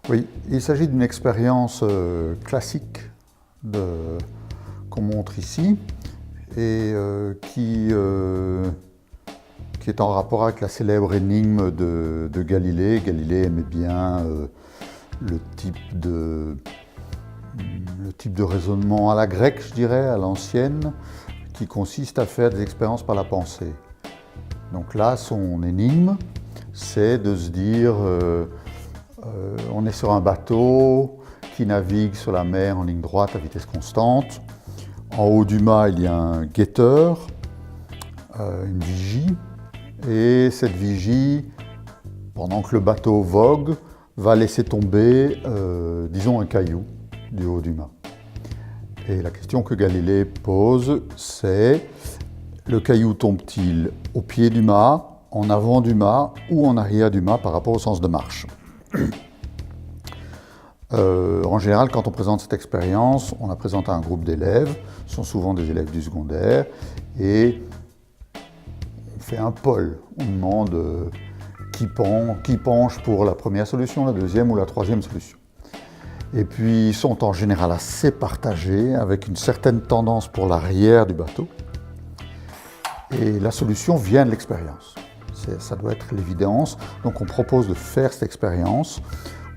Oui, il s'agit d'une expérience classique qu'on montre ici et qui est en rapport avec la célèbre énigme de Galilée. Galilée aimait bien le type de raisonnement à la grecque, je dirais, à l'ancienne, qui consiste à faire des expériences par la pensée. Donc là, son énigme, c'est de se dire on est sur un bateau qui navigue sur la mer en ligne droite à vitesse constante. En haut du mât, il y a un guetteur, une vigie, et cette vigie, pendant que le bateau vogue, va laisser tomber, disons, un caillou du haut du mât. Et la question que Galilée pose, c'est le caillou tombe-t-il au pied du mât, en avant du mât ou en arrière du mât par rapport au sens de marche? En général, quand on présente cette expérience, on la présente à un groupe d'élèves, ce sont souvent des élèves du secondaire, et on fait un poll. On demande qui penche pour la première solution, la deuxième ou la troisième solution. Et puis, ils sont en général assez partagés, avec une certaine tendance pour l'arrière du bateau. Et la solution vient de l'expérience. Ça doit être l'évidence. Donc, on propose de faire cette expérience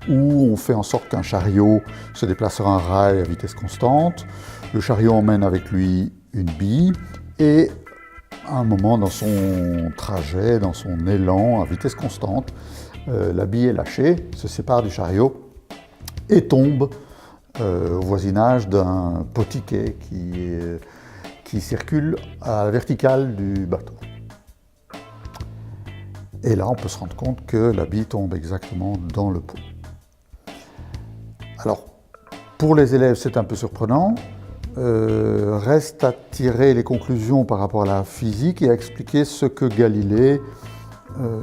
où on fait en sorte qu'un chariot se déplace sur un rail à vitesse constante. Le chariot emmène avec lui une bille et à un moment dans son trajet, dans son élan à vitesse constante, la bille est lâchée, se sépare du chariot et tombe au voisinage d'un potiquet qui circule à la verticale du bateau. Et là, on peut se rendre compte que la bille tombe exactement dans le pot. Alors, pour les élèves, c'est un peu surprenant. Reste à tirer les conclusions par rapport à la physique et à expliquer ce que Galilée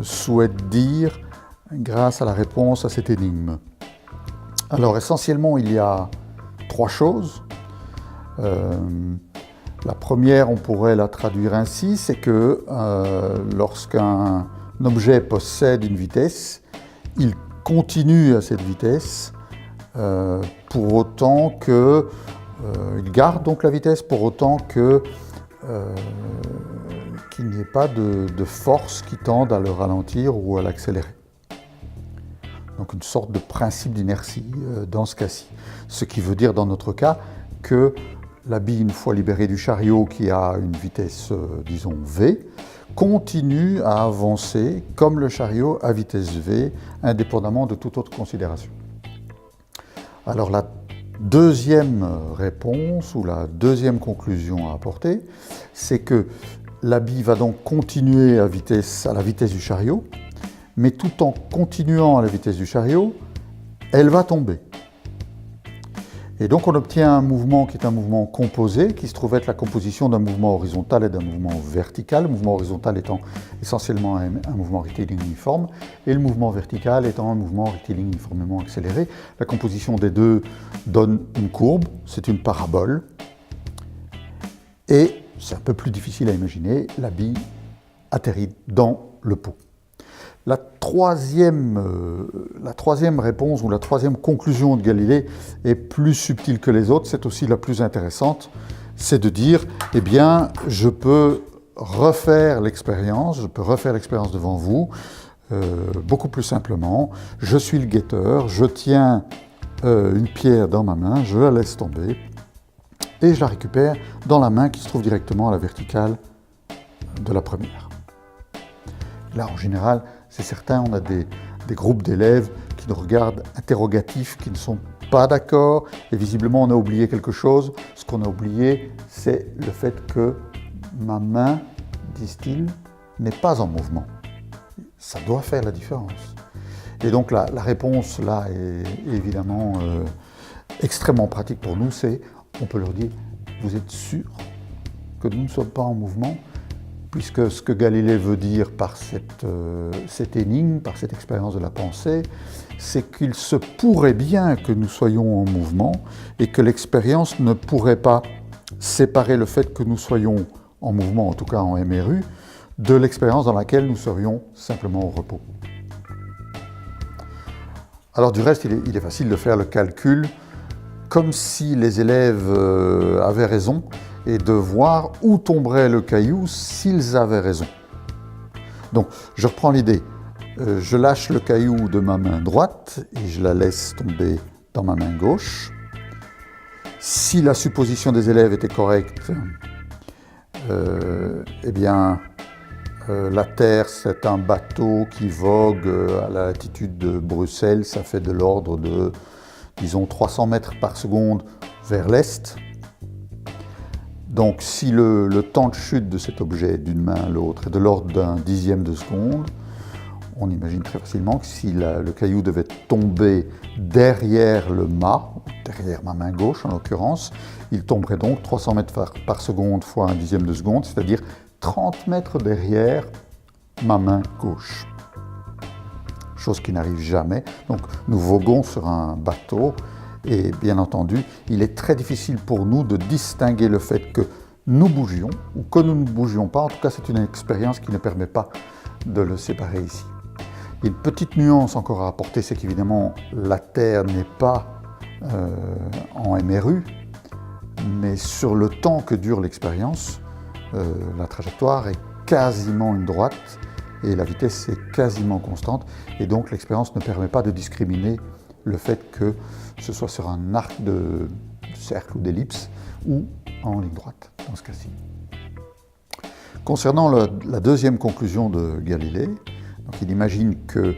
souhaite dire grâce à la réponse à cette énigme. Alors, essentiellement, il y a trois choses. La première, on pourrait la traduire ainsi, c'est que lorsqu'un objet possède une vitesse, il continue à cette vitesse pour autant que il garde donc la vitesse pour autant que qu'il n'y ait pas de force qui tende à le ralentir ou à l'accélérer. Donc une sorte de principe d'inertie dans ce cas-ci. Ce qui veut dire dans notre cas que la bille, une fois libérée du chariot qui a une vitesse, disons, V, continue à avancer comme le chariot à vitesse V, indépendamment de toute autre considération. Alors la deuxième réponse ou la deuxième conclusion à apporter, c'est que la bille va donc continuer à la vitesse du chariot, mais tout en continuant à la vitesse du chariot, elle va tomber. Et donc on obtient un mouvement qui est un mouvement composé, qui se trouve être la composition d'un mouvement horizontal et d'un mouvement vertical, le mouvement horizontal étant essentiellement un mouvement rectiligne uniforme, et le mouvement vertical étant un mouvement rectiligne uniformément accéléré. La composition des deux donne une courbe, c'est une parabole, et c'est un peu plus difficile à imaginer, la bille atterrit dans le pot. La troisième réponse ou la troisième conclusion de Galilée est plus subtile que les autres, c'est aussi la plus intéressante, c'est de dire, eh bien, je peux refaire l'expérience devant vous, beaucoup plus simplement. Je suis le guetteur, je tiens une pierre dans ma main, je la laisse tomber et je la récupère dans la main qui se trouve directement à la verticale de la première. Là, en général, c'est certain, on a des groupes d'élèves qui nous regardent interrogatifs, qui ne sont pas d'accord, et visiblement on a oublié quelque chose. Ce qu'on a oublié, c'est le fait que ma main, disent-ils, n'est pas en mouvement. Ça doit faire la différence. Et donc la réponse là est évidemment extrêmement pratique pour nous, c'est, on peut leur dire, vous êtes sûr que nous ne sommes pas en mouvement ? Puisque ce que Galilée veut dire par cette énigme, par cette expérience de la pensée, c'est qu'il se pourrait bien que nous soyons en mouvement et que l'expérience ne pourrait pas séparer le fait que nous soyons en mouvement, en tout cas en MRU, de l'expérience dans laquelle nous serions simplement au repos. Alors du reste, il est facile de faire le calcul comme si les élèves avaient raison et de voir où tomberait le caillou s'ils avaient raison. Donc je reprends l'idée. Je lâche le caillou de ma main droite et je la laisse tomber dans ma main gauche. Si la supposition des élèves était correcte, eh bien, la Terre, c'est un bateau qui vogue à la latitude de Bruxelles. Ça fait de l'ordre de, disons, 300 mètres par seconde vers l'est. Donc, si le temps de chute de cet objet d'une main à l'autre est de l'ordre d'un dixième de seconde, on imagine très facilement que si le caillou devait tomber derrière le mât, derrière ma main gauche en l'occurrence, il tomberait donc 300 mètres par seconde fois un dixième de seconde, c'est-à-dire 30 mètres derrière ma main gauche. Chose qui n'arrive jamais. Donc nous voguons sur un bateau et bien entendu, il est très difficile pour nous de distinguer le fait que nous bougions ou que nous ne bougions pas. En tout cas, c'est une expérience qui ne permet pas de le séparer ici. Une petite nuance encore à apporter, c'est qu'évidemment la Terre n'est pas en MRU, mais sur le temps que dure l'expérience, la trajectoire est quasiment une droite et la vitesse est quasiment constante. Et donc l'expérience ne permet pas de discriminer le fait que ce soit sur un arc de cercle ou d'ellipse ou en ligne droite, dans ce cas-ci. Concernant la deuxième conclusion de Galilée, donc il imagine que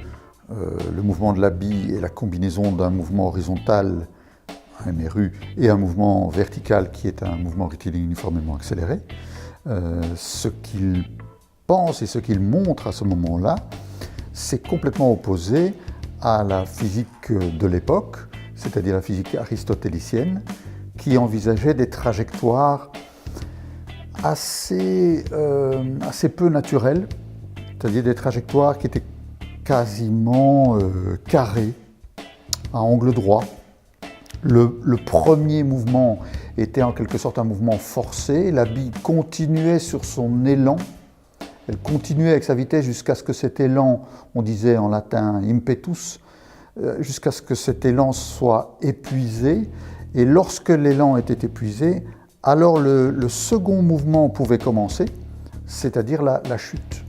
le mouvement de la bille est la combinaison d'un mouvement horizontal, un MRU, et un mouvement vertical qui est un mouvement rectiligne uniformément accéléré. Ce qu'il pense et ce qu'il montre à ce moment-là, c'est complètement opposé à la physique de l'époque, c'est-à-dire la physique aristotélicienne, qui envisageait des trajectoires assez peu naturelles, c'est-à-dire des trajectoires qui étaient quasiment carrées, à angle droit. Le premier mouvement était en quelque sorte un mouvement forcé, la bille continuait sur son élan, elle continuait avec sa vitesse jusqu'à ce que cet élan, on disait en latin impetus, jusqu'à ce que cet élan soit épuisé, et lorsque l'élan était épuisé, alors le second mouvement pouvait commencer, c'est-à-dire la chute.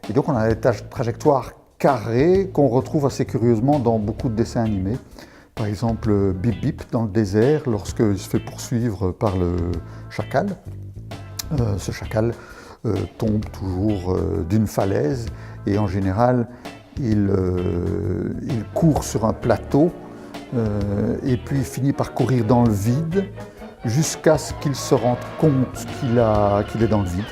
Et donc on a des trajectoires carrées qu'on retrouve assez curieusement dans beaucoup de dessins animés. Par exemple, Bip Bip dans le désert, lorsqu'il se fait poursuivre par le chacal. Ce chacal tombe toujours d'une falaise et en général, il court sur un plateau et puis il finit par courir dans le vide jusqu'à ce qu'il se rende compte qu'il est dans le vide.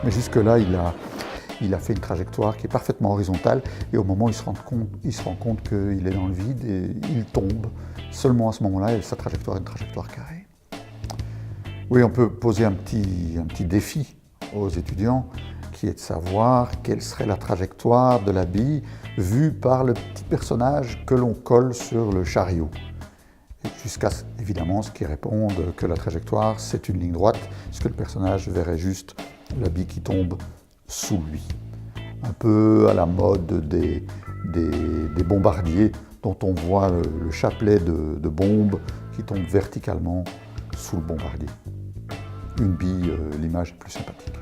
Mais jusque-là, il a fait une trajectoire qui est parfaitement horizontale et au moment où il se rend compte qu'il est dans le vide et il tombe. Seulement à ce moment-là, sa trajectoire est une trajectoire carrée. Oui, on peut poser un petit défi aux étudiants qui est de savoir quelle serait la trajectoire de la bille vue par le petit personnage que l'on colle sur le chariot. Jusqu'à évidemment ce qu'ils répondent que la trajectoire c'est une ligne droite, puisque le personnage verrait juste la bille qui tombe sous lui. Un peu à la mode des bombardiers dont on voit le chapelet de bombes qui tombe verticalement sous le bombardier. Une bille, l'image est plus sympathique.